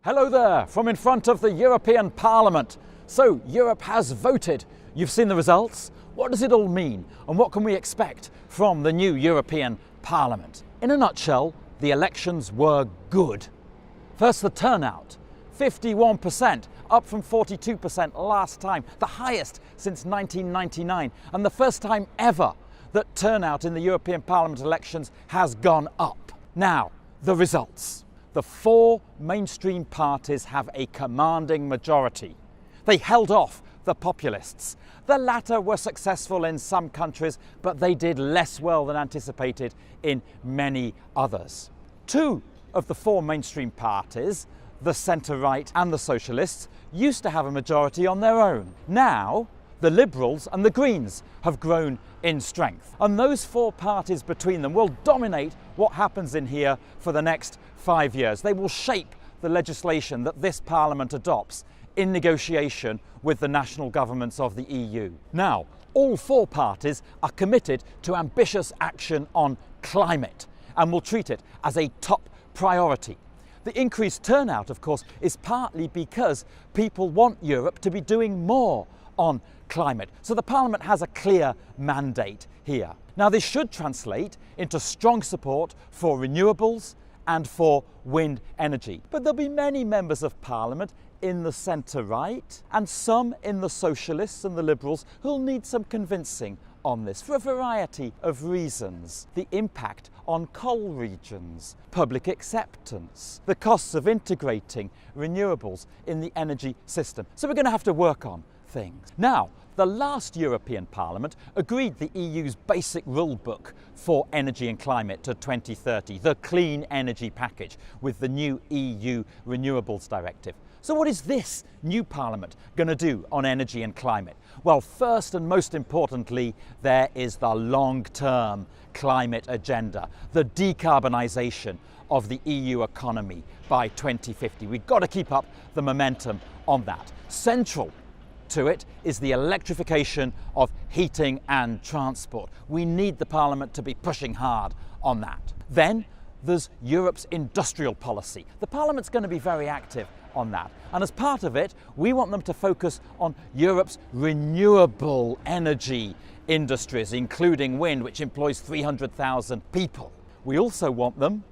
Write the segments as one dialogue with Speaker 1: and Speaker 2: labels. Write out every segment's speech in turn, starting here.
Speaker 1: Hello there, from in front of the European Parliament. So, Europe has voted. You've seen the results. What does it all mean? And what can we expect from the new European Parliament? In a nutshell, the elections were good. First, the turnout. 51%, up from 42% last time, the highest since 1999, and the first time ever that turnout in the European Parliament elections has gone up. Now, the results. The four mainstream parties have a commanding majority. They held off the populists. The latter were successful in some countries, but they did less well than anticipated in many others. Two of the four mainstream parties, the centre-right and the socialists, used to have a majority on their own. Now, the Liberals and the Greens have grown in strength. And those four parties between them will dominate what happens in here for the next 5 years. They will shape the legislation that this Parliament adopts in negotiation with the national governments of the EU. Now, all four parties are committed to ambitious action on climate and will treat it as a top priority. The increased turnout, of course, is partly because people want Europe to be doing more on climate. So the Parliament has a clear mandate here. Now, this should translate into strong support for renewables and for wind energy. But there'll be many members of Parliament in the centre-right and some in the socialists and the liberals who'll need some convincing on this for a variety of reasons. The impact on coal regions, public acceptance, the costs of integrating renewables in the energy system. So we're going to have to work on things. Now, the last European Parliament agreed the EU's basic rule book for energy and climate to 2030, the Clean Energy Package, with the new EU Renewables Directive. So what is this new Parliament going to do on energy and climate? Well, first and most importantly, there is the long-term climate agenda, the decarbonisation of the EU economy by 2050. We've got to keep up the momentum on that. Central to it is the electrification of heating and transport. We need the Parliament to be pushing hard on that. Then there's Europe's industrial policy. The Parliament's going to be very active on that. And as part of it, we want them to focus on Europe's renewable energy industries, including wind, which employs 300,000 people. We also want them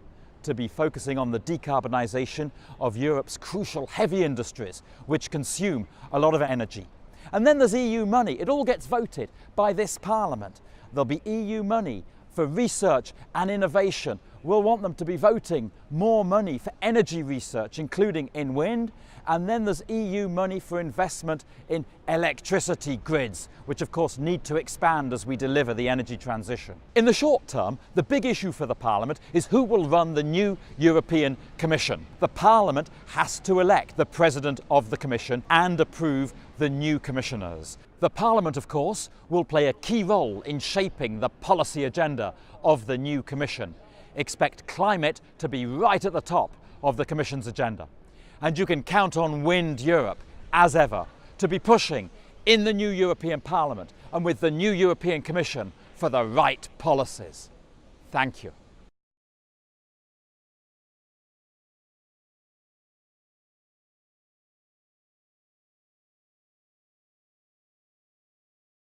Speaker 1: to be focusing on the decarbonisation of Europe's crucial heavy industries, which consume a lot of energy. And then there's EU money. It all gets voted by this Parliament. There'll be EU money for research and innovation. We'll want them to be voting more money for energy research, including in wind. And then there's EU money for investment in electricity grids, which of course need to expand as we deliver the energy transition. In the short term, the big issue for the Parliament is who will run the new European Commission. The Parliament has to elect the President of the Commission and approve the new commissioners. The Parliament, of course, will play a key role in shaping the policy agenda of the new Commission. Expect climate to be right at the top of the Commission's agenda. And you can count on WindEurope, as ever, to be pushing in the new European Parliament and with the new European Commission for the right policies. Thank you.